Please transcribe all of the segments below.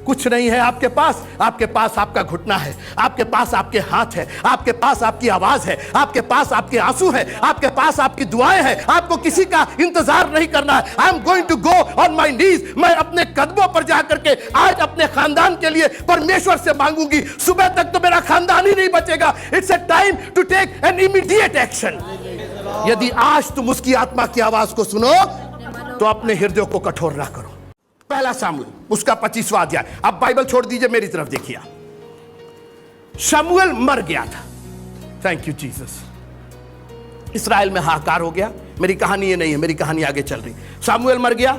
कुछ नहीं है आपके पास आपका घुटना है, आपके पास आपके हाथ है, आपके पास आपकी आवाज है, आपके पास आपके आंसू है, आपके पास आपकी दुआएं हैं। आपको किसी का इंतजार नहीं करना है। I am going to go on my knees, मैं अपने कदमों पर जाकर के आज अपने खानदान के लिए परमेश्वर से मांगूंगी। सुबह तक तो मेरा खानदान ही नहीं बचेगा। It's a time to take an immediate action. यदि आज तुम उसकी आत्मा की आवाज को सुनो तो अपने हृदय को कठोर ना करो। पहला शामुएल उसका 25वां अध्याय। अब बाइबल छोड़ दीजिए, मेरी तरफ देखिए। शमूएल मर गया था। Thank you Jesus. इस्राएल में हाहाकार हो गया। मेरी कहानी ये नहीं है, मेरी कहानी आगे चल रही। शामुएल मर गया।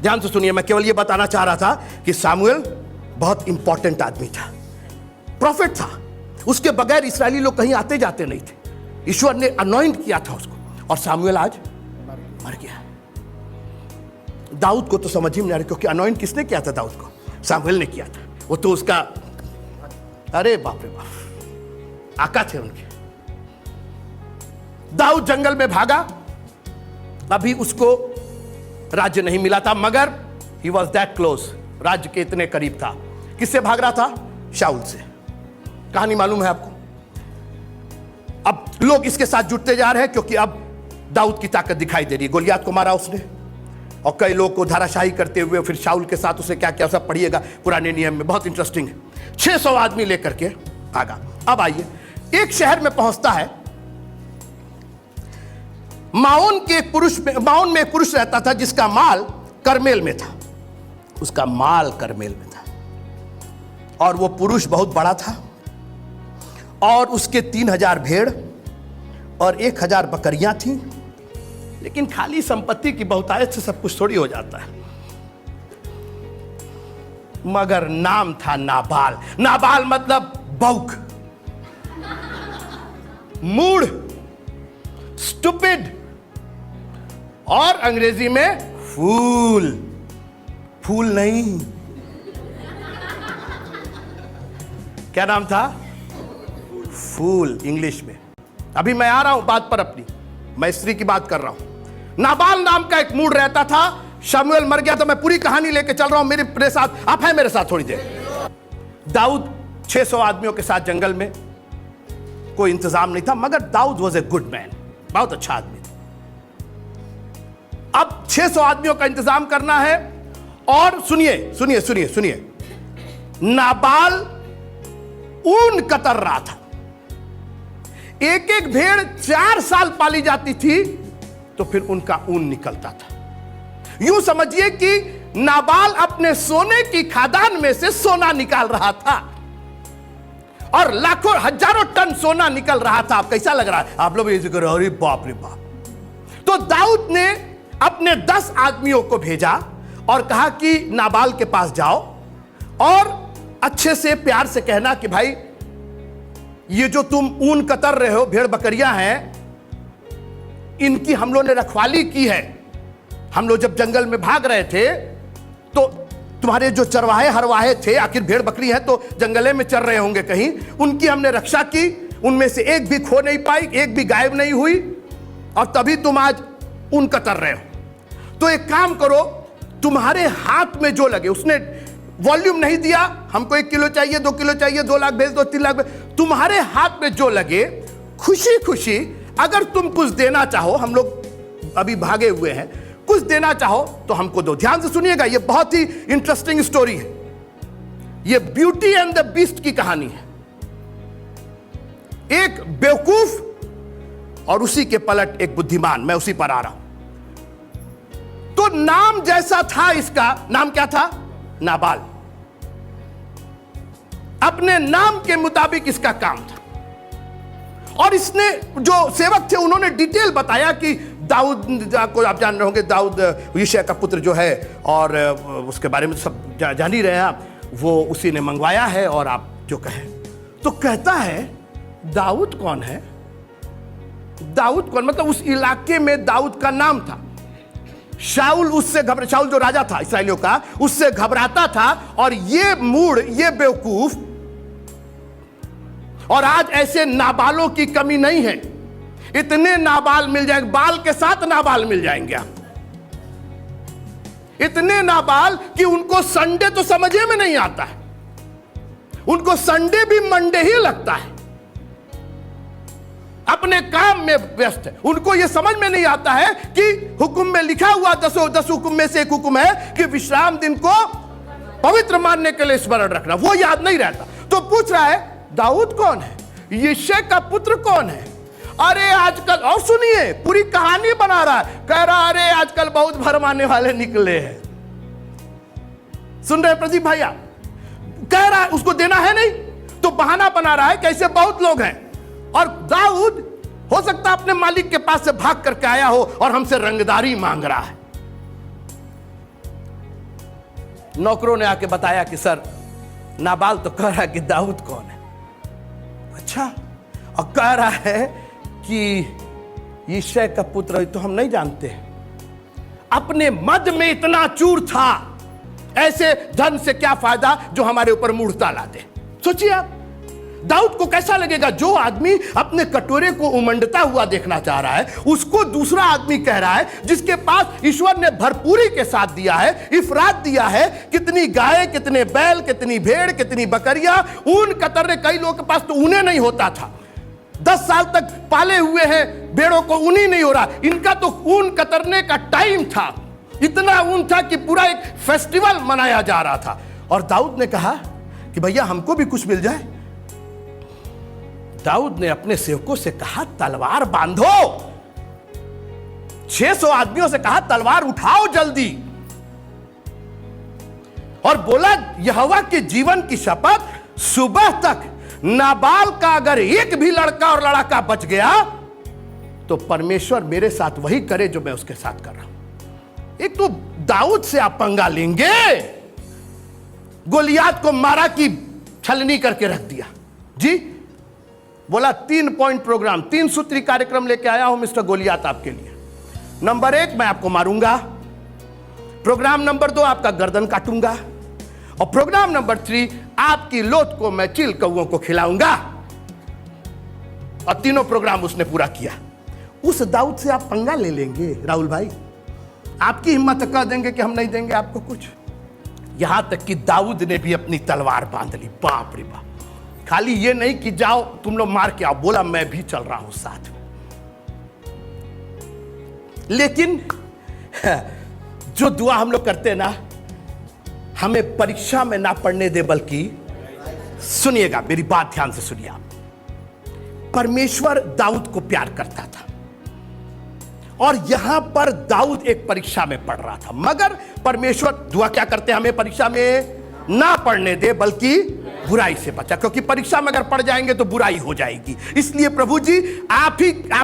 ध्यान से सुनिए, मैं केवल ये बताना चाह रहा था कि शामुएल बहुत इंपॉर्टेंट आदमी था, प्रॉफिट था। उसके बगैर इस्राएली लोग कहीं आते जाते नहीं थे। ईश्वर ने अनॉइंट किया था उसको, और शामुएल आज मर गया। दाऊद को तो समझ ही नहीं आ रहा, क्योंकि अनॉइंट किसने किया था? दाऊद को शामुएल ने किया था। वो तो उसका, अरे बाप रे बाप, आका थे उनके। दाऊद जंगल में भागा। अभी उसको राज्य नहीं मिला था, मगर ही वॉज दैट क्लोज, राज्य के इतने करीब था। किससे भाग रहा था? शाऊल से। कहानी मालूम है आपको। अब लोग इसके साथ जुटते जा रहे हैं, क्योंकि अब दाऊद की ताकत दिखाई दे रही है। गोलियात को मारा उसने, और कई लोग को धाराशाही करते हुए फिर शाऊल के साथ उसने क्या क्या, सब पढ़िएगा पुराने नियम में, बहुत इंटरेस्टिंग है। 600 आदमी लेकर के भागा। अब आइए, एक शहर में पहुंचता है। माओन में एक पुरुष रहता था जिसका माल करमेल में था। उसका माल करमेल में था, और वो पुरुष बहुत बड़ा था, और उसके 3000 भेड़ और 1000 बकरियां थीं। लेकिन खाली संपत्ति की बहुतायत से सब कुछ थोड़ी हो जाता है। मगर नाम था नाबाल। नाबाल मतलब बौक, मूड, स्टूपिड, और अंग्रेजी में फूल। फूल नहीं, क्या नाम था? फूल, इंग्लिश में। अभी मैं आ रहा हूं बात पर अपनी, मैं स्त्री की बात कर रहा हूं। नाबाल नाम का एक मूड रहता था। शमूएल मर गया, तो मैं पूरी कहानी लेके चल रहा हूं। मेरे साथ आप हैं, मेरे साथ थोड़ी देर। दाऊद 600 आदमियों के साथ जंगल में, कोई इंतजाम नहीं था, मगर Dawood was a good man, बहुत अच्छा आदमी था। अब 600 आदमियों का इंतजाम करना है, और सुनिए सुनिए सुनिए सुनिए, नाबाल ऊन कतर रहा था। एक एक भेड़ 4 साल पाली जाती थी, तो फिर उनका ऊन निकलता था। यूं समझिए कि नाबाल अपने सोने की खादान में से सोना निकाल रहा था, और लाखों हजारों टन सोना निकल रहा था। आप कैसा लग रहा है? आप लोग ये जिक्र, अरे बाप रे बाप। तो दाऊद ने अपने 10 आदमियों को भेजा और कहा कि नाबाल के पास जाओ, और अच्छे से प्यार से कहना कि भाई, ये जो तुम ऊन कतर रहे हो, भेड़ बकरियां हैं, इनकी हम लोग ने रखवाली की है। हम लोग जब जंगल में भाग रहे थे, तो तुम्हारे जो चरवाहे हरवाहे थे, आखिर भेड़ बकरी हैं तो जंगले में चर रहे होंगे कहीं, उनकी हमने रक्षा की। उनमें से एक भी खो नहीं पाई, एक भी गायब नहीं हुई, और तभी तुम आज ऊन कतर रहे हो। तो एक काम करो, तुम्हारे हाथ में जो लगे, उसने वॉल्यूम नहीं दिया, हमको 1 किलो चाहिए, 2 किलो चाहिए, 2 लाख भेज दो, 3 लाख भेज, तुम्हारे हाथ में जो लगे, खुशी खुशी अगर तुम कुछ देना चाहो, हम लोग अभी भागे हुए हैं, कुछ देना चाहो तो हमको दो। ध्यान से सुनिएगा, यह बहुत ही इंटरेस्टिंग स्टोरी है। यह ब्यूटी एंड द बीस्ट की कहानी है। एक बेवकूफ और उसी के पलट एक बुद्धिमान। मैं उसी पर आ रहा हूं। तो नाम जैसा था, इसका नाम क्या था? नाबाल। अपने नाम के मुताबिक इसका काम था, और इसने, जो सेवक थे, उन्होंने डिटेल बताया कि दाऊद को आप जान रहे होंगे, दाऊद यिशै का पुत्र जो है, और उसके बारे में सब जान ही रहे हैं आप, वो उसी ने मंगवाया है, और आप जो कहें। तो कहता है, दाऊद कौन है? दाऊद कौन? मतलब उस इलाके में दाऊद का नाम था। शाऊल उससे शाऊल जो राजा था इस्राएलियों का, उससे घबराता था, और ये मूड, ये बेवकूफ, और आज ऐसे नाबालों की कमी नहीं है। इतने नाबाल मिल जाएंगे, बाल के साथ नाबाल मिल जाएंगे आप। इतने नाबाल कि उनको संडे तो समझे में नहीं आता है, उनको संडे भी मंडे ही लगता है, अपने काम में व्यस्त है। उनको यह समझ में नहीं आता है कि हुक्म में लिखा हुआ 10 हुक्म में से एक हुक्म है कि विश्राम दिन को पवित्र मानने के लिए स्मरण रखना, वो याद नहीं रहता। तो पूछ रहा है दाऊद कौन है, यिशै का पुत्र कौन है? अरे आजकल, और सुनिए पूरी कहानी बना रहा है, कह रहा अरे आजकल बहुत भरमाने वाले निकले हैं। सुन रहे प्रदीप भैया, कह रहा है उसको देना है नहीं तो बहाना बना रहा है कैसे बहुत लोग हैं। और दाऊद हो सकता है अपने मालिक के पास से भाग करके आया हो और हमसे रंगदारी मांग रहा है। नौकरों ने आके बताया कि सर नाबाल तो कह रहा है कि दाऊद कौन है। अच्छा, और कह रहा है कि यिशै का पुत्र तो हम नहीं जानते। अपने मद में इतना चूर था, ऐसे धन से क्या फायदा जो हमारे ऊपर मूढ़ता ला दे। सोचिए आप, दाऊद को कैसा लगेगा? जो आदमी अपने कटोरे को उमंडता हुआ देखना चाह रहा है, उसको दूसरा आदमी कह रहा है जिसके पास ईश्वर ने भरपूरी के साथ दिया है, इफरात दिया है, कितनी गाय, कितने बैल, कितनी भेड़, कितनी बकरियां, ऊन कतरने, कई लोगों के पास तो ऊने नहीं होता था, 10 साल तक पाले हुए हैं भेड़ों को, ऊन ही नहीं हो रहा। इनका तो ऊन कतरने का टाइम था, इतना ऊन था कि पूरा एक फेस्टिवल मनाया जा रहा था। और दाऊद ने कहा कि भैया हमको भी कुछ मिल जाए। दाऊद ने अपने सेवकों से कहा तलवार बांधो, 600 आदमियों से कहा तलवार उठाओ जल्दी, और बोला यहोवा के जीवन की शपथ, सुबह तक नाबाल का अगर एक भी लड़का और लड़का बच गया तो परमेश्वर मेरे साथ वही करे जो मैं उसके साथ कर रहा हूं। एक तो दाऊद से आप पंगा लेंगे, गोलियात को मारा की छलनी करके रख दिया जी। बोला 3 पॉइंट प्रोग्राम, 3 सूत्री कार्यक्रम लेके आया हूं मिस्टर गोलियात आपके लिए। नंबर 1 मैं आपको मारूंगा, प्रोग्राम नंबर 2 आपका गर्दन काटूंगा, और प्रोग्राम नंबर 3 आपकी लोथ को मैं चिल कौओं को खिलाऊंगा। और तीनों प्रोग्राम उसने पूरा किया। उस दाऊद से आप पंगा ले लेंगे राहुल भाई? आपकी हिम्मत कह देंगे कि हम नहीं देंगे आपको कुछ। यहां तक कि दाऊद ने भी अपनी तलवार बांध ली। बाप रे बाप, खाली ये नहीं कि जाओ तुम लोग मार के आओ, बोला मैं भी चल रहा हूं साथ में। लेकिन जो दुआ हम लोग करते हैं ना, हमें परीक्षा में ना पढ़ने दे, बल्कि सुनिएगा मेरी बात ध्यान से सुनिए आप। परमेश्वर दाऊद को प्यार करता था और यहां पर दाऊद एक परीक्षा में पढ़ रहा था, मगर परमेश्वर दुआ क्या करते हैं, हमें परीक्षा में ना पढ़ने दे बल्कि बुराई से बचा, क्योंकि परीक्षा में अगर पढ़ जाएंगे तो बुराई हो जाएगी। इसलिए प्रभु जी आप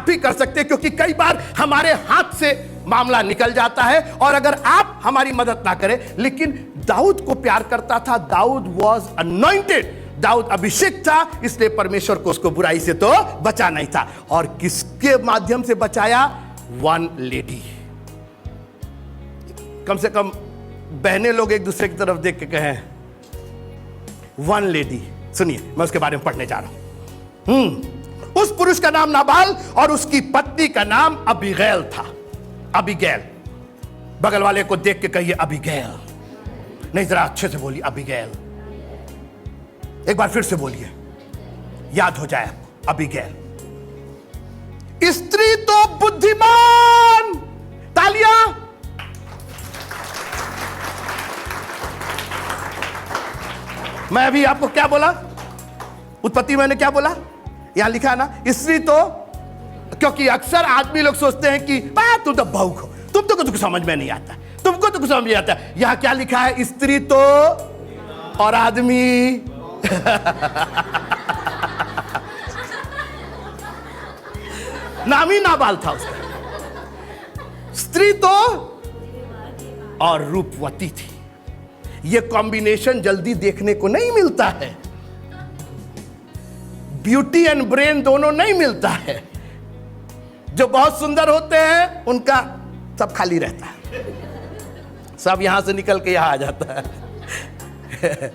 ही कर सकते हैं, क्योंकि कई बार हमारे हाथ से मामला निकल जाता है और अगर आप हमारी मदद ना करें। लेकिन दाऊद को प्यार करता था, दाऊद वॉज अनॉइंटेड, दाऊद अभिषेक था, इसलिए परमेश्वर को उसको बुराई से तो बचा नहीं था। और किसके माध्यम से बचाया? One lady. कम से कम बहनें लोग एक दूसरे की तरफ देख के कहें वन लेडी। सुनिए मैं उसके बारे में पढ़ने जा रहा हूं। उस पुरुष का नाम नाबाल और उसकी पत्नी का नाम अबीगैल था। अबीगैल, बगल वाले को देख के कहिए अबीगैल, नहीं जरा अच्छे से बोलिए अबीगैल। एक बार फिर से बोलिए, याद हो जाए आपको अबीगैल। स्त्री तो बुद्धिमान, तालियां। मैं अभी आपको क्या बोला? उत्पत्ति मैंने क्या बोला? यहां लिखा है ना, स्त्री तो, क्योंकि अक्सर आदमी लोग सोचते हैं कि तुम तो भावुक हो, तुमको तो कुछ समझ में नहीं आता, तुमको तो कुछ समझ नहीं आता। यहां क्या लिखा है? स्त्री तो और आदमी नाम ही नाबाल था उसका। स्त्री तो और रूपवती थी। यह कॉम्बिनेशन जल्दी देखने को नहीं मिलता है। ब्यूटी एंड ब्रेन दोनों नहीं मिलता है। जो बहुत सुंदर होते हैं उनका सब खाली रहता है, सब यहां से निकल के यहां आ जाता है।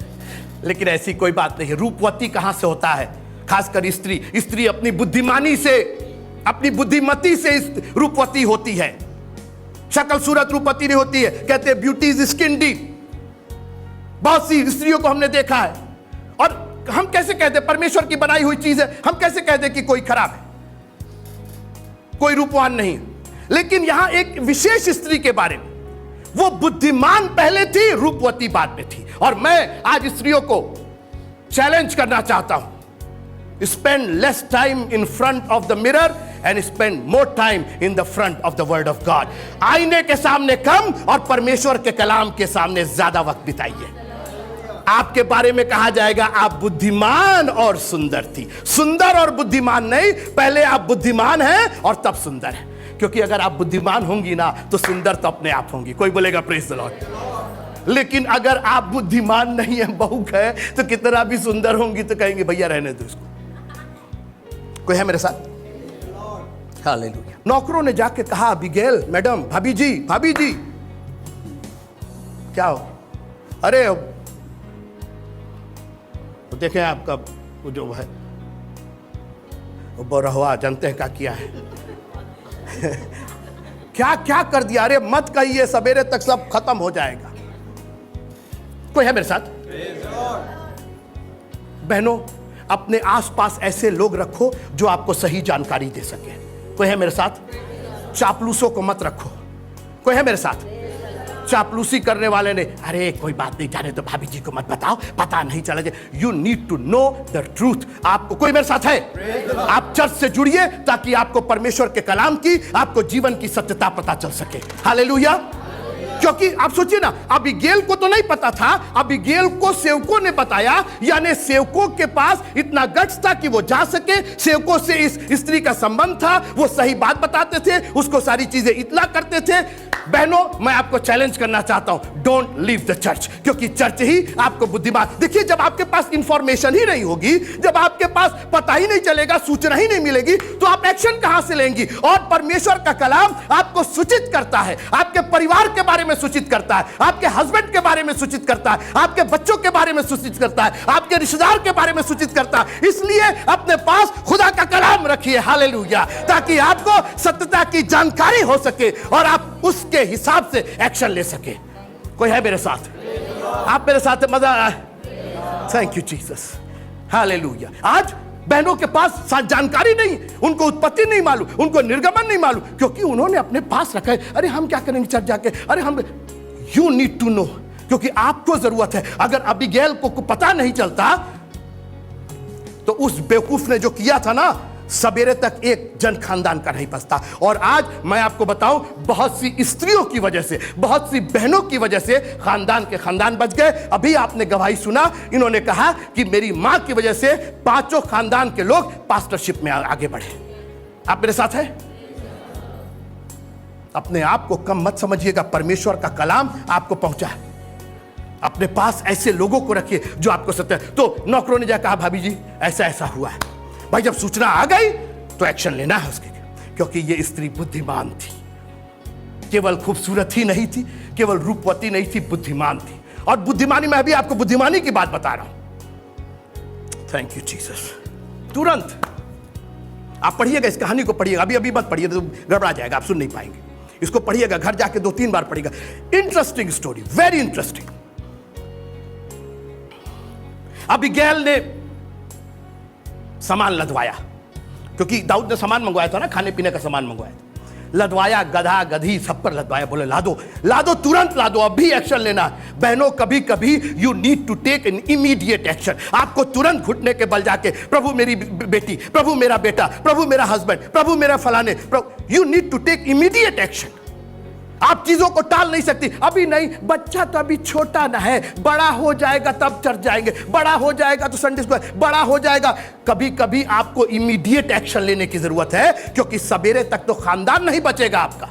लेकिन ऐसी कोई बात नहीं है। रूपवती कहां से होता है? खासकर स्त्री। स्त्री अपनी बुद्धिमानी से, अपनी बुद्धिमती से रूपवती होती है। शक्ल सूरत रूपवती नहीं होती है, कहते हैं ब्यूटी इज स्किन डीप। बहुत सी स्त्रियों को हमने देखा है, और हम कैसे कहते परमेश्वर की बनाई हुई चीज है, हम कैसे कहते कि कोई खराब है, कोई रूपवान नहीं। लेकिन यहां एक विशेष स्त्री के बारे में, वो बुद्धिमान पहले थी, रूपवती बाद में थी। और मैं आज स्त्रियों को चैलेंज करना चाहता हूं, spend less time in front of the mirror and spend more time in the front of the word of God. आईने के सामने कम और परमेश्वर के कलाम के सामने ज्यादा वक्त बिताइए। आपके बारे में कहा जाएगा आप बुद्धिमान और सुंदर थी। सुंदर और बुद्धिमान नहीं, पहले आप बुद्धिमान हैं और तब सुंदर है। क्योंकि अगर आप बुद्धिमान होंगी ना तो सुंदर तो अपने आप होंगी। कोई बोलेगा प्रेज द लॉर्ड। लेकिन अगर आप बुद्धिमान नहीं है, बहुक है, तो कितना भी सुंदर होंगी तो कहेंगे भैया रहने दो इसको। कोई है मेरे साथ? हालेलुया। नौकरों ने जाके कहा अबीगैल मैडम, भाभी जी क्या हो? अरे देखें आपका वो जो है वो बरहुआ, जानते हैं क्या किया है? क्या क्या कर दिया? अरे मत कहिए, सवेरे तक सब खत्म हो जाएगा। कोई है मेरे साथ? बहनों, अपने आसपास ऐसे लोग रखो जो आपको सही जानकारी दे सके। कोई है मेरे साथ? चापलूसों को मत रखो। कोई है मेरे साथ? चापलूसी करने वाले ने, अरे कोई बात नहीं, जाने तो भाभी जी को मत बताओ, पता नहीं चला जाए। You need to know the truth. आपको, कोई मेरे साथ है? आप चर्च से जुड़िए ताकि आपको परमेश्वर के कलाम की, आपको जीवन की सत्यता पता चल सके। हालेलुया। क्योंकि आप सोचिए ना, अबीगैल को तो नहीं पता था, अबीगैल को सेवकों ने बताया, यानी सेवकों के पास इतना गट्स था कि वो जा सके, सेवकों से इस स्त्री का संबंध था, वो सही बात बताते थे, उसको सारी चीजें इतला करते थे। बहनों, मैं आपको चैलेंज करना चाहता हूं, डोंट लीव द चर्च, क्योंकि चर्च ही आपको बुद्धिमान। देखिए, जब आपके पास इंफॉर्मेशन ही नहीं होगी, जब आपके पास पता ही नहीं चलेगा, सूचना ही नहीं मिलेगी, तो आप एक्शन कहां से लेंगी? और परमेश्वर का कलाम आपको सूचित करता है, आपके परिवार के बारे में सूचित करता है, आपके हस्बैंड के बारे में सूचित करता है, आपके बच्चों के बारे में सूचित करता है, आपके रिश्तेदार के बारे में सूचित करता है। इसलिए अपने पास खुदा का कलाम रखिए। हालेलुया। ताकि आपको सत्यता की जानकारी हो सके और आप उसके हिसाब से एक्शन ले सके। कोई है मेरे साथ? आप मेरे साथ? मजा आया? Thank you Jesus. हालेलुया। आज बहनों के पास जानकारी नहीं, उनको उत्पत्ति नहीं मालूम, उनको निर्गमन नहीं मालूम, क्योंकि उन्होंने अपने पास रखा है। अरे हम क्या करेंगे चर्च जाके? अरे हम, यू नीड टू नो, क्योंकि आपको जरूरत है। अगर अबीगैल को पता नहीं चलता तो उस बेवकूफ ने जो किया था ना, सवेरे तक एक जन खानदान का नहीं बचता। और आज मैं आपको बताऊं, बहुत सी स्त्रियों की वजह से, बहुत सी बहनों की वजह से खानदान के खानदान बच गए। अभी आपने गवाही सुना, इन्होंने कहा कि मेरी मां की वजह से 5 खानदान के लोग पास्टरशिप में आगे बढ़े। आप मेरे साथ हैं? अपने आप को कम मत समझिएगा, परमेश्वर का कलाम आपको पहुंचा है। अपने पास ऐसे लोगों को रखिए जो आपको सत्य। तो नौकरों ने जाकर कहा भाभी जी ऐसा ऐसा हुआ है। भाई, जब सूचना आ गई तो एक्शन लेना है उसके, क्योंकि ये स्त्री बुद्धिमान थी। केवल खूबसूरत ही नहीं थी, केवल रूपवती नहीं थी, बुद्धिमान थी। और बुद्धिमानी, मैं भी आपको बुद्धिमानी की बात बता रहा हूं। Thank you Jesus. तुरंत आप पढ़िएगा, इस कहानी को पढ़िएगा, अभी मत पढ़िए तो गड़बड़ा जाएगा, आप सुन नहीं पाएंगे। इसको पढ़िएगा, घर जाके 2-3 बार पढ़िएगा। Interesting story, very interesting. Abigail ने सामान लदवाया, क्योंकि दाऊद ने सामान मंगवाया था ना, खाने पीने का सामान मंगवाया था। लदवाया, गधा गधी सब पर लदवाया, बोले ला दो, तुरंत ला दो, अभी एक्शन लेना। बहनों, कभी कभी you need to take an immediate action. आपको तुरंत घुटने के बल जाके, प्रभु मेरी बेटी, प्रभु मेरा बेटा, प्रभु मेरा हस्बैंड, प्रभु मेरा फलाने, you need to take immediate action. आप चीजों को टाल नहीं सकती। अभी नहीं, बच्चा तो अभी छोटा ना है, बड़ा हो जाएगा तब चर्च जाएंगे, बड़ा हो जाएगा तो संडे स्कूल, बड़ा हो जाएगा। कभी कभी आपको इमीडिएट एक्शन लेने की जरूरत है, क्योंकि सवेरे तक तो खानदान नहीं बचेगा आपका।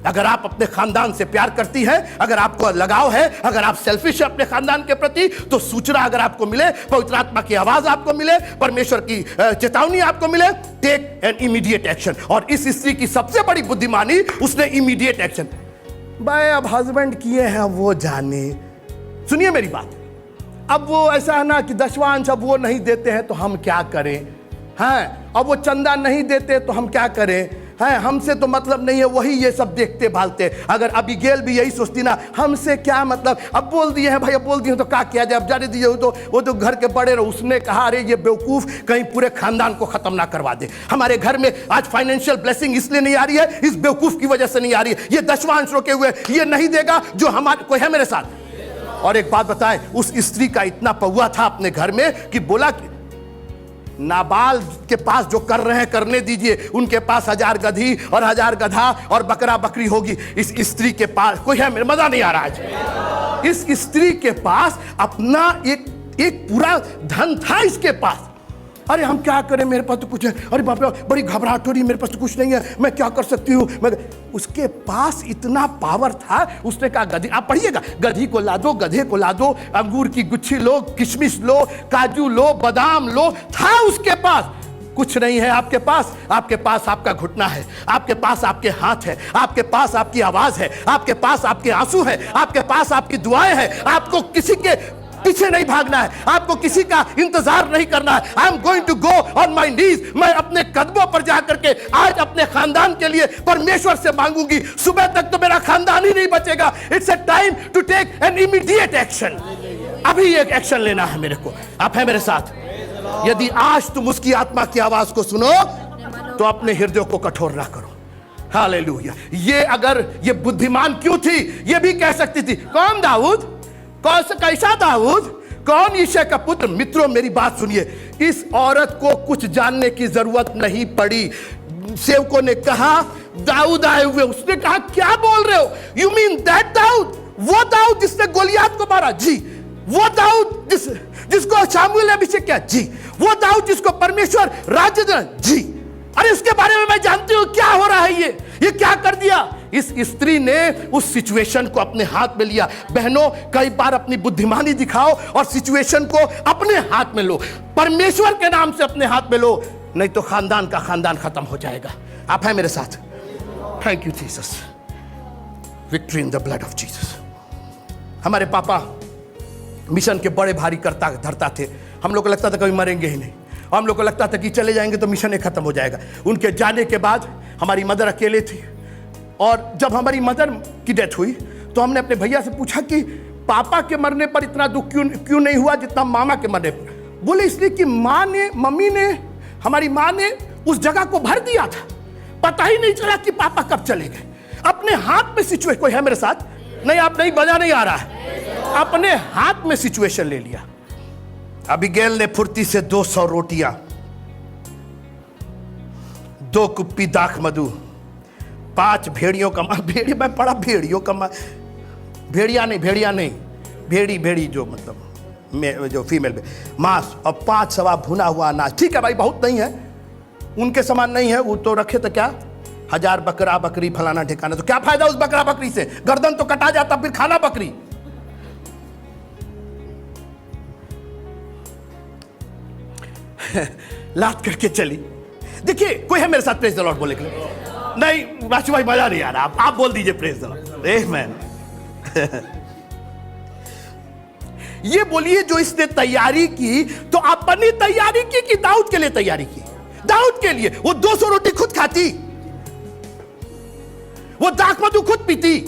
अगर आप अपने खानदान से प्यार करती हैं, अगर आपको लगाव है, अगर आप सेल्फिश है अपने खानदान के प्रति, तो सूचना अगर आपको मिले, पवित्र आत्मा की आवाज आपको मिले, परमेश्वर की चेतावनी आपको मिले, टेक एन इमीडिएट एक्शन। और इस स्त्री की सबसे बड़ी बुद्धिमानी, उसने इमीडिएट एक्शन। भाई, अब हस्बैंड किए हैं वो जाने। सुनिए मेरी बात, अब वो ऐसा है ना कि 10वां अंश अब वो नहीं देते हैं तो हम क्या करें? हाँ, अब वो चंदा नहीं देते तो हम क्या करें? है, हमसे तो मतलब नहीं है, वही ये सब देखते भालते। अगर अबीगेल भी यही सोचती ना, हमसे क्या मतलब, अब बोल दिए हैं भाई, अब बोल दिए तो क्या किया जाए, अब जाने दीजिए, वो तो घर के बड़े रहे। उसने कहा अरे ये बेवकूफ कहीं पूरे खानदान को खत्म ना करवा दे। हमारे घर में आज फाइनेंशियल ब्लेसिंग इसलिए नहीं आ रही है, इस बेवकूफ की वजह से नहीं आ रही है। ये दशवांश रोके हुए ये नहीं देगा जो हमारे, कोई है मेरे साथ। और एक बात बताएं, उस स्त्री का इतना पौआ था अपने घर में कि बोला कि नाबाल के पास जो कर रहे हैं करने दीजिए, उनके पास 1000 गधी और 1000 गधा और बकरा बकरी होगी। इस स्त्री के पास, कोई है, मेरा मजा नहीं आ रहा है, इस स्त्री के पास अपना एक पूरा धन था इसके पास। अरे हम क्या करें, मेरे पास तो कुछ है, अरे बाप रे बड़ी घबराहट हो रही, मेरे पास तो कुछ नहीं है, मैं क्या कर सकती हूँ। उसके पास इतना पावर था, उसने कहा गधी, आप पढ़िएगा, गधी को ला दो, गधे को ला दो, अंगूर की गुच्छी लो, किशमिश लो, काजू लो, बादाम लो। था उसके पास। कुछ नहीं है आपके पास, आपके पास आपका घुटना है, आपके पास आपके हाथ है, आपके पास आपकी आवाज है, आपके पास आपके आंसू है, आपके पास आपकी दुआएं हैं। आपको किसी के पीछे नहीं भागना है, आपको किसी का इंतजार नहीं करना है। I am going to go on my knees. मैं अपने कदमों पर जाकर के आज अपने खानदान के लिए परमेश्वर से मांगूंगी। सुबह तक तो मेरा खानदान ही नहीं बचेगा। It's a time to take an immediate action. अभी एक एक्शन लेना है मेरे को। आप हैं मेरे साथ? यदि आज तुम उसकी आत्मा की आवाज को सुनो तो अपने हृदय को कठोर ना करो। हालेलुया। ये अगर ये बुद्धिमान क्यों थी, ये भी कह सकती थी। कौन दाऊद? कैसा दाऊद? कौन यिशै का पुत्र? मित्रों मेरी बात सुनिए, इस औरत को कुछ जानने की जरूरत नहीं पड़ी। सेवकों ने कहा दाऊद आए हुए। उसने कहा क्या बोल रहे हो? You mean that Dawood? वो दाऊद जिसने गोलियात को मारा? जी। वो दाऊद जिसको शामुएल ने अभिषेक किया? जी। वो दाऊद जिसको परमेश्वर राज्य देना? जी। अरे उसके बारे में मैं जानती हूं क्या हो रहा है। ये क्या कर दिया? इस स्त्री ने उस सिचुएशन को अपने हाथ में लिया। बहनों, कई बार अपनी बुद्धिमानी दिखाओ और सिचुएशन को अपने हाथ में लो, परमेश्वर के नाम से अपने हाथ में लो, नहीं तो खानदान का खानदान खत्म हो जाएगा। आप हैं मेरे साथ? Thank you Jesus. Victory in the blood of Jesus. हमारे पापा मिशन के बड़े भारी करता धरता थे। हम लोग को लगता था कभी मरेंगे ही नहीं, और हम लोग को लगता था कि चले जाएंगे तो मिशन ही खत्म हो जाएगा। उनके जाने के बाद हमारी मदर अकेले थी, और जब हमारी मदर की डेथ हुई तो हमने अपने भैया से पूछा कि पापा के मरने पर इतना दुख क्यों नहीं हुआ जितना मामा के मरने पर। बोले इसलिए कि हमारी माँ ने उस जगह को भर दिया था, पता ही नहीं चला कि पापा कब चले गए। अपने हाथ में सिचुएशन, कोई है मेरे साथ? नहीं, आप नहीं, बजा नहीं आ रहा है। अपने हाथ में सिचुएशन ले लिया। अबीगेल ने फुर्ती से 200 रोटियां, 2 कुप्पी दाख मधु, 5 भेड़ियों का मांस, भेड़ी मैं पढ़ा भेड़ियों का मांस, भेड़िया नहीं, भेड़ी जो मतलब जो फीमेल में मांस, और 5 सवा भुना हुआ अनाज। ठीक है भाई, बहुत नहीं है, उनके समान नहीं है, वो तो रखे तो क्या 1000 बकरा बकरी फलाना ठिकाना, तो क्या फायदा उस बकरा बकरी से? गर्दन तो कटा जाता, फिर खाना बकरी। लात करके चली। देखिए, कोई है मेरे साथ प्रेज द लॉर्ड बोले के? नहीं बाशु भाई, मजा नहीं आ रहा। आप बोल दीजिए प्रेज द लॉर्ड। आमेन। ये बोलिए जो इसने तैयारी की, तो अपनी तैयारी की कि दाऊद के लिए तैयारी की? दाऊद के लिए। वो 200 रोटी खुद खाती, वो दाख मधु खुद पीती,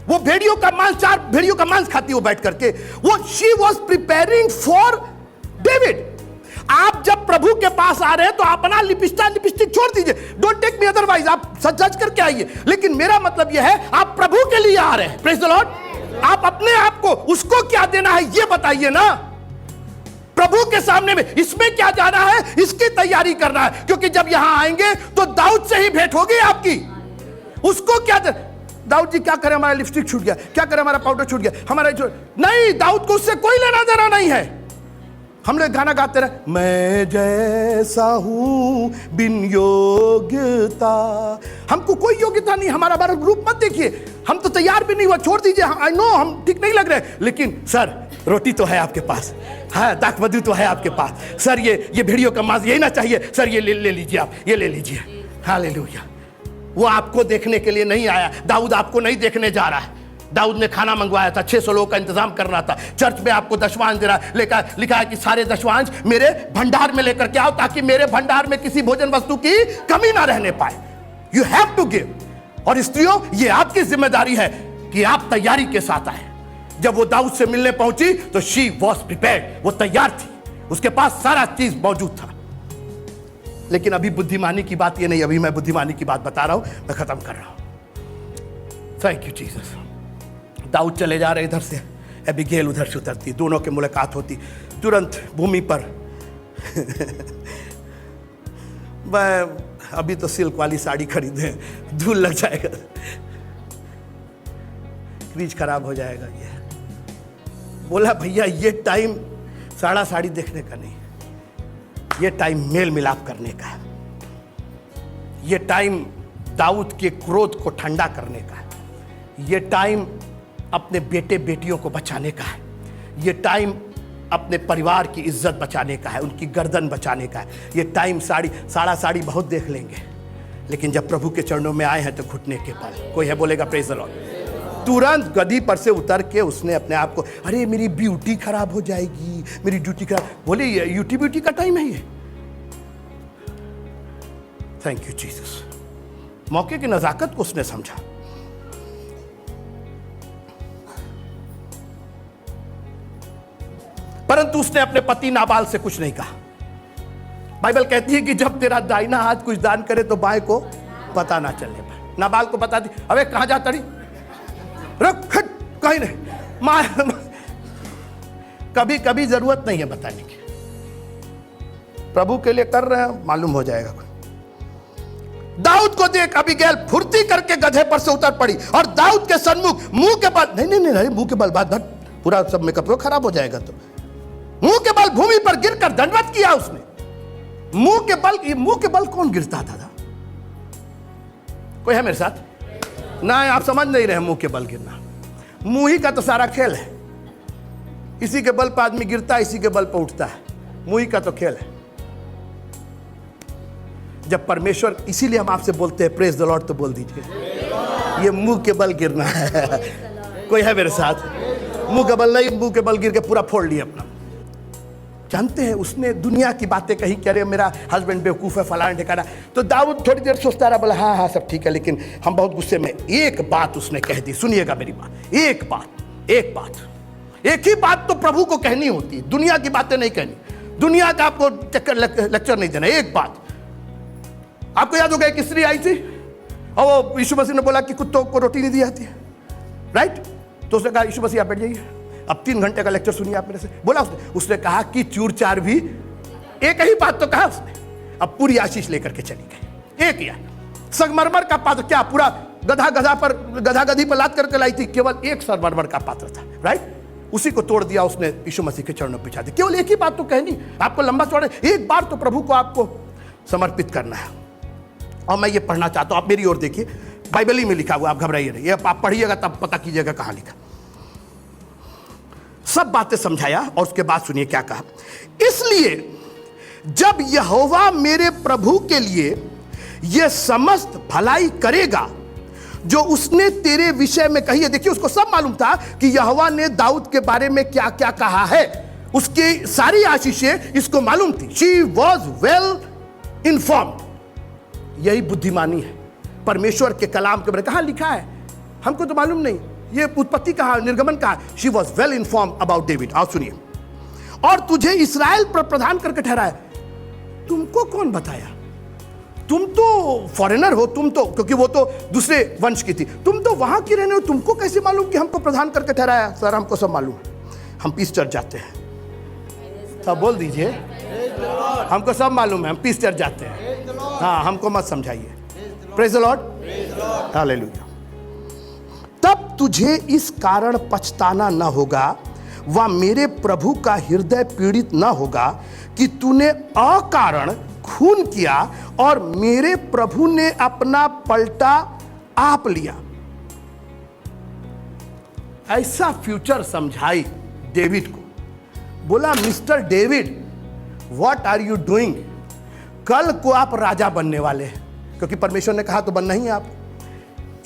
वो भेड़ियों का मांस, 4 भेड़ियों का मांस खाती वो बैठ करके। वो she was preparing for David. आप जब प्रभु के पास आ रहे हैं तो अपना लिपस्टिक छोड़ दीजिए। डोंट टेक मी अदरवाइज, आप सच करके आइए, लेकिन मेरा मतलब यह है आप प्रभु के लिए आ रहे हैं। Praise the Lord. आप अपने आप को, उसको क्या देना है ये बताइए ना। प्रभु के सामने में इसमें क्या जाना है, इसकी तैयारी करना है। क्योंकि जब यहां आएंगे तो दाऊद से ही भेंट होगी आपकी। उसको क्या दाऊद जी क्या करें, हमारा लिपस्टिक छूट गया, क्या करें हमारा पाउडर छूट गया, हमारा नहीं, दाऊद को उससे कोई लेना देना नहीं है। हम लोग गाना गाते रहे, मैं जैसा हूं बिन योग्यता। हमको कोई योग्यता नहीं, हमारा रूप मत देखिए, हम तो तैयार भी नहीं हुआ, छोड़ दीजिए। आई नो हम ठीक नहीं लग रहे, लेकिन सर रोटी तो है आपके पास, हाँ दाख मधु तो है आपके पास, सर ये भेड़ियों का मांस यही ना चाहिए, सर ये ले लीजिए, आप ये ले लीजिए। हालेलुया। वो आपको देखने के लिए नहीं आया, दाऊद आपको नहीं देखने जा रहा है। दाऊद ने खाना मंगवाया था, 600 लोगों का इंतजाम करना था, चर्च में आपको दशवांश दे रहा, लिखा है कि सारे दशवांश मेरे भंडार में लेकर के आओ ताकि मेरे भंडार में किसी भोजन वस्तु की कमी ना रहने पाए। You have to give. और स्त्रियों, ये आपकी जिम्मेदारी है कि आप तैयारी के साथ आए। जब वो दाऊद से मिलने पहुंची तो शी वॉज प्रिपेयर्ड, वो तैयार थी, उसके पास सारा चीज मौजूद था। लेकिन अभी बुद्धिमानी की बात ये नहीं, अभी मैं बुद्धिमानी की बात बता रहा हूं, मैं खत्म कर रहा हूं। Thank you Jesus. दाऊद चले जा रहे इधर से, एबीगेल उधर से उतरती, दोनों की मुलाकात होती, तुरंत भूमि पर मैं अभी तो सिल्क वाली साड़ी खरीदे, धूल लग जाएगा, क्रीज खराब हो जाएगा। ये बोला भैया ये टाइम साड़ा साड़ी देखने का नहीं, ये टाइम मेल मिलाप करने का है, ये टाइम दाऊद के क्रोध को ठंडा करने का है, ये टाइम अपने बेटे बेटियों को बचाने का है, ये टाइम अपने परिवार की इज्जत बचाने का है, उनकी गर्दन बचाने का है। ये टाइम साड़ा साड़ी बहुत देख लेंगे, लेकिन जब प्रभु के चरणों में आए हैं तो घुटने के बल। कोई है बोलेगा प्रेज द लॉर्ड। तुरंत गद्दी पर से उतर के उसने अपने आप को, अरे मेरी ब्यूटी खराब हो जाएगी, मेरी ड्यूटी खराब, बोले यूटी ब्यूटी का टाइम है ये। Thank you Jesus. मौके की नजाकत को उसने समझा। परंतु उसने अपने पति नाबाल से कुछ नहीं कहा। बाइबल कहती है कि जब तेरा दाहिना हाथ कुछ दान करे तो बाएं को पता ना चलने पाए। नाबाल को बता दी, अबे कहां जाता रही, रख कहीं नहीं, कभी कभी जरूरत नहीं है बताने की, प्रभु के लिए कर रहे हैं, मालूम हो जाएगा। दाऊद को देख अबीगैल फुर्ती करके गधे पर से उतर पड़ी और दाऊद के सन्मुख मुंह के बल, नहीं मुंह के बल, बात पूरा सब मेकअप खराब हो जाएगा, तो मुंह के बल भूमि पर गिरकर दंडवत किया उसने। मुंह के बल कौन गिरता था? कोई है मेरे साथ? ना, आप समझ नहीं रहे मुंह के बल गिरना। मुंह ही का तो सारा खेल है, इसी के बल पर आदमी गिरता है, इसी के बल पर उठता है, मुंह ही का तो खेल है। जब परमेश्वर, इसीलिए हम आपसे बोलते हैं प्रेज द लॉर्ड, तो बोल दीजिए ये मुंह के बल गिरना है। कोई है मेरे साथ? मुंह के बल नहीं, मुंह के बल गिर के पूरा फोड़ लिया अपना। जानते हैं उसने दुनिया की बातें कही, कह रहे मेरा हस्बैंड बेवकूफ है, फलाना ठिकाना। तो दाऊद थोड़ी देर सोचता रहा, बोला हाँ सब ठीक है, लेकिन हम बहुत गुस्से में। एक बात उसने कह दी, सुनिएगा मेरी बात, एक ही बात तो प्रभु को कहनी होती है, दुनिया की बातें नहीं कहनी, दुनिया का आपको चक्कर लेक्चर नहीं देना। एक बात आपको याद होगा, एक स्त्री आई थी और वो यीशु मसीह ने बोला कि कुत्तों को रोटी नहीं दी जाती है, राइट? तो उसने कहा यीशु मसीह आप बैठ जाइए, अब 3 घंटे का लेक्चर सुनिए आप मेरे से। बोला उसने कहा कि चूर चार भी, एक ही बात तो कहा उसने, अब पूरी आशीष लेकर के चली गई। एक या संगमरमर का पात्र, क्या पूरा गधा गधी पर लाद करके लाई थी? केवल एक संगमरमर का पात्र था, राइट? उसी को तोड़ दिया उसने, यीशु मसीह के चरणों पर बिछा दिया। केवल एक ही बात तो कहनी, आपको लंबा चौड़ा एक बार तो प्रभु को आपको समर्पित करना है। और मैं ये पढ़ना चाहता हूं, आप मेरी ओर देखिए, बाइबल ही में लिखा हुआ, आप घबराइए नहीं, ये आप पढ़िएगा तब पता कीजिएगा कहां लिखा। सब बातें समझाया और उसके बाद सुनिए क्या कहा। इसलिए जब यहोवा मेरे प्रभु के लिए यह समस्त भलाई करेगा जो उसने तेरे विषय में कही है। देखिए उसको सब मालूम था कि यहोवा ने दाऊद के बारे में क्या क्या कहा है, उसकी सारी आशीषें इसको मालूम थी। She was well informed. यही बुद्धिमानी है। परमेश्वर के कलाम के बारे में कहां लिखा है हमको तो मालूम नहीं, ये उत्पत्ति कहा, निर्गमन कहा। She was well inform about David. आओ सुनिए, और तुझे इस्राएल पर प्रधान करके ठहराया। तुमको कौन बताया? तुम तो फॉरेनर हो, तुम तो, क्योंकि वो तो दूसरे वंश की थी, तुम तो वहां की रहने हो, तुमको कैसे मालूम कि हमको प्रधान करके ठहराया? सर हमको सब मालूम है, हम पीस चढ़ जाते हैं। सब बोल दीजिए, हमको सब मालूम है, हम पीस चढ़ जाते हैं। हाँ, हमको मत समझाइए। Praise the Lord, hallelujah. तब तुझे इस कारण पछताना न होगा व मेरे प्रभु का हृदय पीड़ित न होगा कि तूने अकारण खून किया और मेरे प्रभु ने अपना पलटा आप लिया। ऐसा फ्यूचर समझाई डेविड को। बोला mister David, what are you doing? कल को आप राजा बनने वाले हैं, क्योंकि परमेश्वर ने कहा तो बनना ही है आप।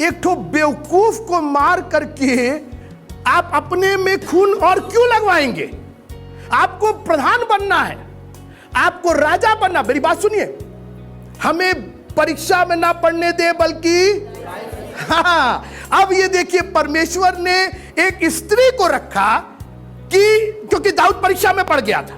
एक ठो बेवकूफ को मार करके आप अपने में खून और क्यों लगवाएंगे? आपको प्रधान बनना है, आपको राजा बनना। मेरी बात सुनिए, हमें परीक्षा में ना पढ़ने दे बल्कि हाँ। अब ये देखिए, परमेश्वर ने एक स्त्री को रखा कि क्योंकि दाऊद परीक्षा में पड़ गया था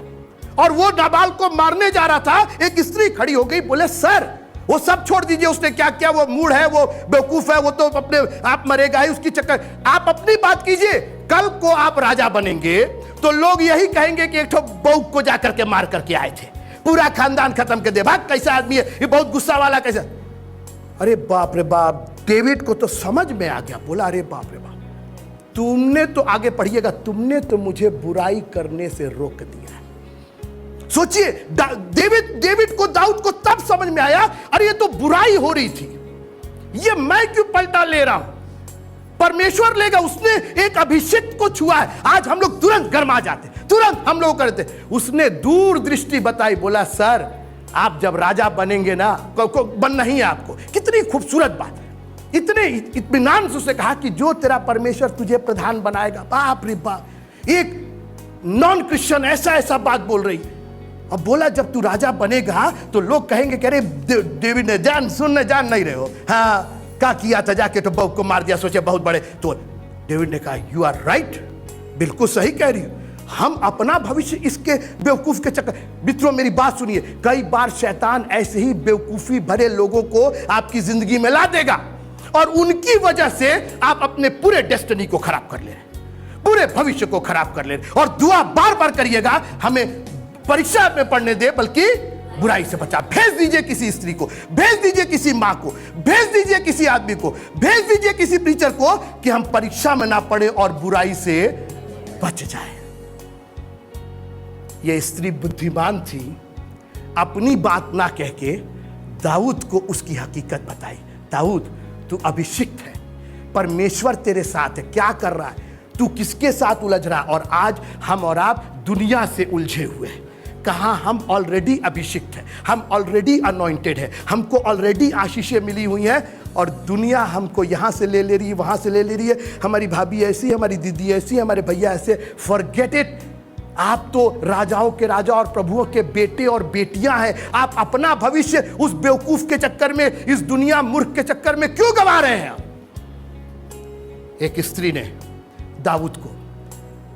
और वो नाबाल को मारने जा रहा था। एक स्त्री खड़ी हो गई, बोले सर वो सब छोड़ दीजिए, उसने क्या किया, वो मूड है, वो बेवकूफ है, वो तो अपने आप मरेगा ही, उसकी चक्कर। आप अपनी बात कीजिए, कल को आप राजा बनेंगे तो लोग यही कहेंगे कि एक ठो बहू को जाकर के मार करके आए थे, पूरा खानदान खत्म कर दे, भाग कैसा आदमी है ये, बहुत गुस्सा वाला कैसा। अरे बाप रे बाप, डेविड को तो समझ में आ गया, बोला अरे बाप रे बाप, तुमने तो, आगे पढ़िएगा, तुमने तो मुझे बुराई करने से रोक दिया। सोचिए, डेविड को, दाऊद को तब समझ में आया, अरे ये तो बुराई हो रही थी, ये मैं क्यों पलटा ले रहा हूं, परमेश्वर लेगा। उसने एक अभिषेक को छुआ है। आज हम लोग तुरंत गरमा जाते, तुरंत हम लोग करते। उसने दूर दृष्टि बताई, बोला सर आप जब राजा बनेंगे ना, बनना ही है आपको। कितनी खूबसूरत बात, इतने इत्मीनान से उसने कहा कि जो तेरा परमेश्वर तुझे प्रधान बनाएगा। बाप रे बाप, एक नॉन क्रिश्चियन ऐसा बात बोल रही। अब बोला जब तू राजा बनेगा तो लोग कहेंगे कि अरे डेविड ने जान नहीं रहे हो, हाँ क्या किया था, जाके तो बहू को मार दिया, सोचे बहुत बड़े। तो डेविड ने कहा यू आर राइट, बिल्कुल सही कह रही हो, हम अपना भविष्य इसके बेवकूफ के चक्कर। मित्रों मेरी बात सुनिए, कई बार शैतान ऐसे ही बेवकूफी भरे लोगों को आपकी जिंदगी में ला देगा और उनकी वजह से आप अपने पूरे डेस्टिनी को खराब कर ले रहे, पूरे भविष्य को खराब कर ले रहे। और दुआ बार बार करिएगा, हमें परीक्षा में पढ़ने दे बल्कि बुराई से बचा। भेज दीजिए किसी स्त्री को, भेज दीजिए किसी मां को, भेज दीजिए किसी आदमी को, भेज दीजिए किसी टीचर को कि हम परीक्षा में ना पढ़े और बुराई से बच जाए। यह स्त्री बुद्धिमान थी, अपनी बात ना कह के दाऊद को उसकी हकीकत बताई। दाऊद तू अभिषिक्त है, परमेश्वर तेरे साथ है, क्या कर रहा है तू, किसके साथ उलझ रहा। और आज हम और आप दुनिया से उलझे हुए हैं। कहाँ हम ऑलरेडी अभिषिक्त हैं, हम ऑलरेडी अनॉइंटेड है, हमको ऑलरेडी आशीषें मिली हुई हैं और दुनिया हमको यहाँ से ले रही है, वहाँ से ले रही है। हमारी भाभी ऐसी, हमारी दीदी ऐसी, हमारे भैया ऐसे। फॉरगेट इट, आप तो राजाओं के राजा और प्रभुओं के बेटे और बेटियां हैं। आप अपना भविष्य उस बेवकूफ के चक्कर में, इस दुनिया मूर्ख के चक्कर में क्यों गंवा रहे हैं? एक स्त्री ने दाऊद को,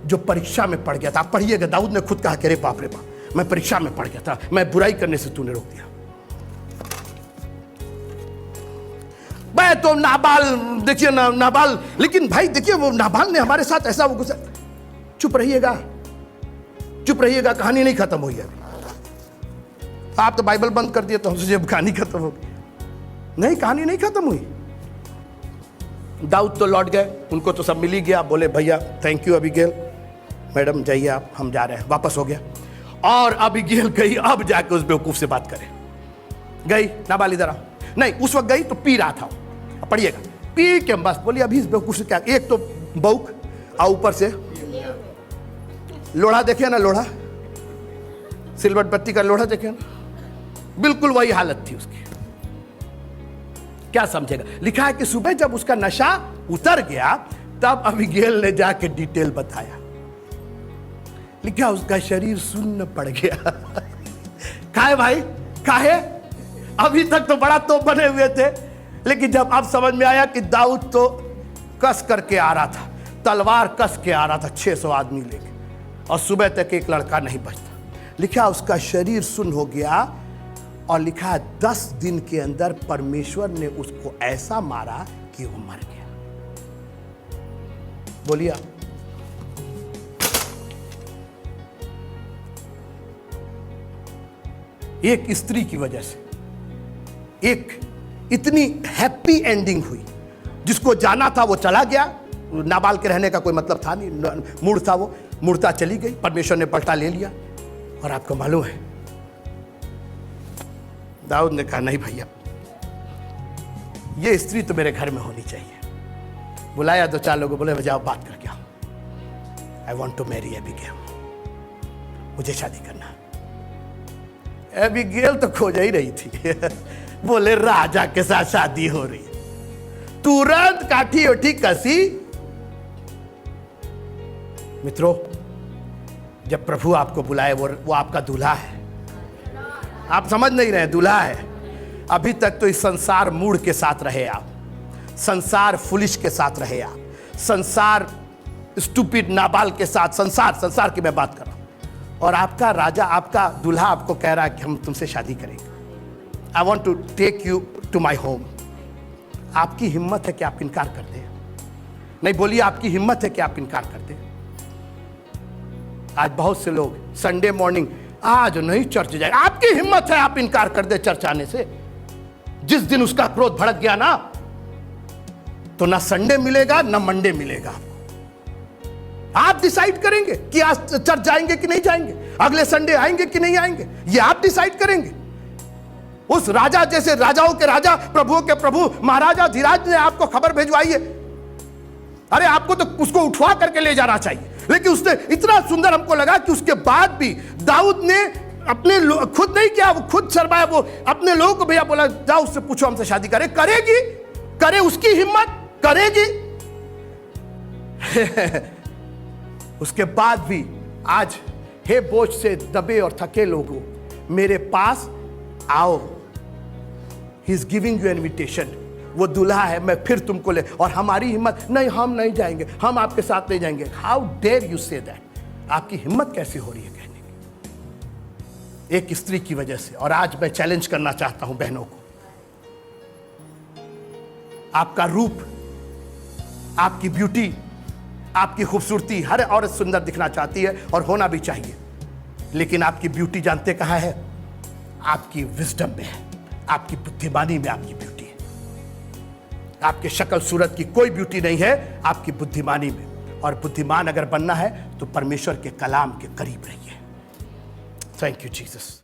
जो परीक्षा में पड़ गया था, आप पढ़िएगा, दाऊद ने खुद कहा कि अरे बाप रे बाप, मैं परीक्षा में पड़ गया था, मैं बुराई करने से तूने रोक दिया। मैं तो नाबाल, देखिए नाबाल, लेकिन भाई देखिए वो नाबाल ने हमारे साथ ऐसा वो गुस्सा। चुप रहिएगा, चुप रहिएगा, कहानी नहीं खत्म हुई है। आप तो बाइबल बंद कर दिए तो हमसे जब कहानी खत्म होगी, नहीं कहानी नहीं खत्म हुई। दाऊद तो लौट गए, उनको तो सब मिल ही गया। बोले भैया थैंक यू अबीगेल, मैडम जाइए आप, हम जा रहे हैं। वापस हो गया और अबीगेल गई, अब जाके उस बेवकूफ से बात करें। गई, नाबाल इधर आओ, नहीं उस वक्त गई तो पी रहा था, पढ़िएगा, पी के बस बोली अभी इस बेवकूफ से क्या, एक तो बौक और ऊपर से लोढ़ा, देखे ना लोढ़ा, सिल्वर पत्ती का लोढ़ा देखे ना, बिल्कुल वही हालत थी उसकी। क्या समझेगा? लिखा है कि सुबह जब उसका नशा उतर गया तब अबीगेल ने जाके डिटेल बताया। लिखा उसका शरीर सुन्न पड़ गया। काहे भाई, काहे? अभी तक तो बड़ा तोप बने हुए थे, लेकिन जब अब समझ में आया कि दाऊद तो कस करके आ रहा था, तलवार कस के आ रहा था 600 आदमी लेके, और सुबह तक एक लड़का नहीं बचता। लिखा उसका शरीर सुन्न हो गया और लिखा 10 दिन के अंदर परमेश्वर ने उसको ऐसा मारा कि वो मर गया। बोलिए एक स्त्री की वजह से एक इतनी हैप्पी एंडिंग हुई। जिसको जाना था वो चला गया, नाबाल के रहने का कोई मतलब था नहीं, मूड था वो, मूर्ता चली गई, परमेश्वर ने पलटा ले लिया। और आपको मालूम है दाऊद ने कहा नहीं भैया, ये स्त्री तो मेरे घर में होनी चाहिए। बुलाया 2-4 लोगों, बोले जाओ बात करके आओ, आई वॉन्ट टू मैरी एबीगेल, मुझे शादी करना। एबीगेल तो खोज ही रही थी। बोले राजा के साथ शादी हो रही है, तुरंत काठी उठी कसी। मित्रों, जब प्रभु आपको बुलाए, वो आपका दूल्हा है। आप समझ नहीं रहे, दूल्हा है। अभी तक तो इस संसार मूड के साथ रहे आप, संसार फुलिश के साथ रहे आप, संसार स्टूपिड नाबाल के साथ, संसार की मैं बात कर रहा हूं। और आपका राजा, आपका दूल्हा आपको कह रहा है कि हम तुमसे शादी करेंगे। I want to take you to my home. आपकी हिम्मत है कि आप इनकार कर दें? नहीं, बोलिए, आपकी हिम्मत है कि आप इनकार कर दें? आज बहुत से लोग संडे मॉर्निंग, आज नहीं चर्च जाए। आपकी हिम्मत है आप इनकार कर दे चर्च आने से? जिस दिन उसका क्रोध भड़क गया ना, तो ना संडे मिलेगा ना मंडे मिलेगा। आप डिसाइड करेंगे कि आज चर्च जाएंगे कि नहीं जाएंगे, अगले संडे आएंगे कि नहीं आएंगे, ये आप डिसाइड करेंगे। उस राजा जैसे राजाओं के राजा, प्रभुओं के प्रभु, महाराजा धीराज ने आपको खबर भिजवाई है। अरे आपको तो उसको उठवा करके ले जाना चाहिए, लेकिन उसने इतना सुंदर हमको लगा कि उसके बाद भी दाऊद ने अपने खुद नहीं किया, वो खुद शर्माया। वो अपने लोगों को भैया बोला, जाओ उससे पूछो हमसे शादी करे। करेगी, करे, उसकी हिम्मत करेगी। उसके बाद भी आज, हे बोझ से दबे और थके लोगों, मेरे पास आओ। He is giving you invitation. वो दूल्हा है, मैं फिर तुमको ले। और हमारी हिम्मत, नहीं हम नहीं जाएंगे, हम आपके साथ नहीं जाएंगे। How dare you say that? आपकी हिम्मत कैसी हो रही है कहने की, एक स्त्री की वजह से। और आज मैं चैलेंज करना चाहता हूं बहनों को, आपका रूप, आपकी ब्यूटी, आपकी खूबसूरती, हर औरत सुंदर दिखना चाहती है और होना भी चाहिए। लेकिन आपकी ब्यूटी जानते कहां है? आपकी विजडम में है, आपकी बुद्धिमानी में आपकी ब्यूटी है। आपके शक्ल सूरत की कोई ब्यूटी नहीं है, आपकी बुद्धिमानी में। और बुद्धिमान अगर बनना है तो परमेश्वर के कलाम के करीब रहिए। Thank you Jesus.